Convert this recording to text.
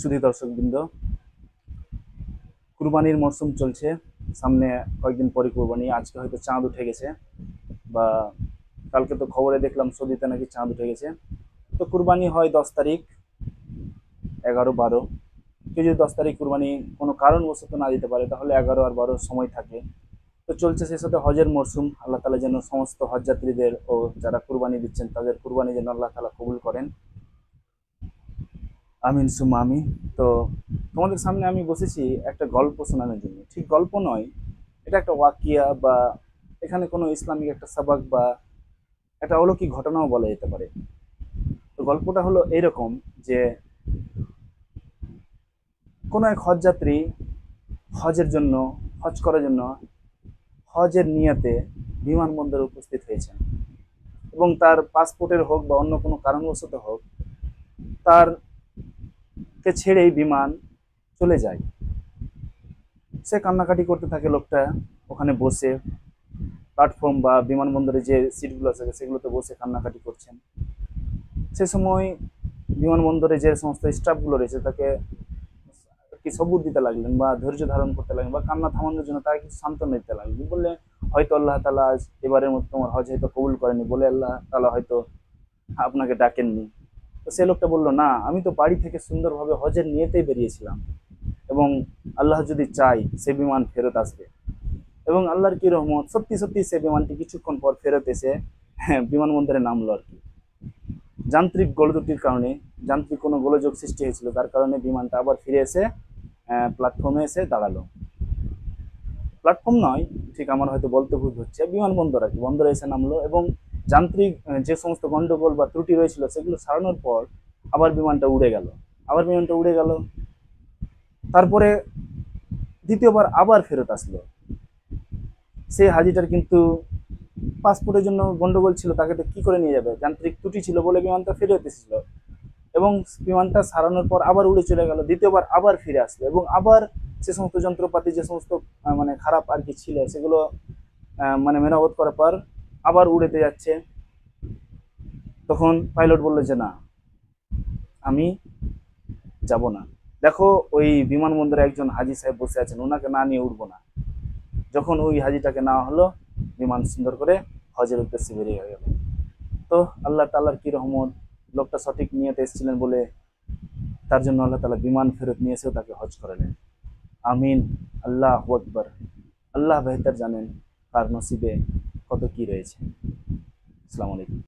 সুধী দর্শকবৃন্দ, কুরবানির মরশুম চলছে। সামনে কয়েকদিন পরে কুরবানি। আজকে হয়তো চাঁদ উঠে গেছে, বা কালকে তো খবরে দেখলাম সৌদিতে নাকি চাঁদ উঠে গেছে। তো কুরবানি হয় 10 তারিখ, 11, 12। কেউ যদি 10 তারিখ কুরবানি কোনো কারণবশত না দিতে পারে, তাহলে 11 আর 12 সময় থাকে। তো চলছে সেই সাথে হজের মরশুম। আল্লাহ তালা যেন সমস্ত হজ যাত্রীদের ও যারা কুরবানি দিচ্ছেন তাদের কুরবানি যেন আল্লাহ তালা কবুল করেন। আমিন সুম্মা আমিন। তো তোমাদের সামনে আমি বসেছি একটা গল্প শোনানোর জন্য। ঠিক গল্প নয়, এটা একটা ওয়াকিয়া, বা এখানে কোনো ইসলামিক একটা সাবাক বা একটা অলৌকিক ঘটনাও বলা যেতে পারে। তো গল্পটা হলো এরকম যে কোনো এক হজযাত্রী হজের জন্য হজ করার জন্য হজের নিয়াতে বিমানবন্দরে উপস্থিত হয়েছেন, এবং তার পাসপোর্টের হোক বা অন্য কোনো কারণবশত হোক, তার কে ছেড়েই বিমান চলে যায়। সে কান্নাকাটি করতে থাকে। লোকটা ওখানে বসে প্ল্যাটফর্ম বা বিমানবন্দরে যে সিটগুলো আছে সেগুলোতে বসে কান্নাকাটি করছেন। সে সময় বিমানবন্দরে যে সমস্ত স্টাফগুলো রয়েছে তাকে কি সবুর দিতে লাগলেন, বা ধৈর্য ধারণ করতে লাগলেন, বা কান্না থামানোর জন্য তাকে কিছু সান্ত্বনা দিতে লাগলেন। বললে হয়তো আল্লাহ তালা আজ এবারের মতো তোমার হজ হয়তো কবুল করেনি বলে আল্লাহ তালা হয়তো আপনাকে ডাকেননি। তো সে লোকটা বললো, না, আমি তো বাড়ি থেকে সুন্দরভাবে হজের নিয়েতেই বেরিয়েছিলাম, এবং আল্লাহ যদি চাই সে বিমান ফেরত আসবে। এবং আল্লাহর কি রহমত, সত্যি সত্যি সে বিমানটি কিছুক্ষণ পর ফেরত এসে বিমানবন্দরে নামলো আর কি। যান্ত্রিক গোলত্রুটির কারণে, যান্ত্রিক কোনো গোলযোগ সৃষ্টি হয়েছিল, তার কারণে বিমানটা আবার ফিরে এসে প্ল্যাটফর্মে এসে দাঁড়ালো। প্ল্যাটফর্ম নয়, ঠিক আমার হয়তো বলতে ভুল হচ্ছে, বিমানবন্দর আর কি, বন্দরে এসে নামলো। এবং যান্ত্রিক যে সমস্ত গন্ডগোল বা ত্রুটি রয়েছিল সেগুলো সারানোর পর আবার বিমানটা উড়ে গেল। তারপরে দ্বিতীয়বার আবার ফেরত আসলো। সেই হাজিটার কিন্তু পাসপোর্টের জন্য গন্ডগোল ছিল, তাকে তো কি করে নিয়ে যাবে, যান্ত্রিক ত্রুটি ছিল বলে বিমানটা ফেরত এসেছিল। এবং বিমানটা সারানোর পর আবার উড়ে চলে গেল। দ্বিতীয়বার আবার ফিরে আসলো, এবং আবার সে সমস্ত যন্ত্রপাতি যে সমস্ত মানে খারাপ আর কি ছিল সেগুলো মানে মেরামত করার পর আবার উড়েতে যাচ্ছে। তখন পাইলট বললো যে না, আমি যাব না। দেখো, ওই বিমানবন্দরে একজন হাজি সাহেব বসে আছেন, ওনাকে না নিয়ে উঠবো না। যখন ওই হাজিটাকে নেওয়া হলো, বিমান সুন্দর করে হজের উদ্দেশ্যে বেরিয়ে গেল। তো আল্লাহ তাআলার কি রহমত, লোকটা সঠিক নিয়তে এসেছিলেন বলে তার জন্য আল্লাহ তাআলা বিমান ফেরত নিয়ে এসেও তাকে হজ করালেন। আমিন। আল্লাহু আকবার। আল্লাহ বেহতর জানেন কার নসিবে কত কি রয়েছে। আসসালামু আলাইকুম।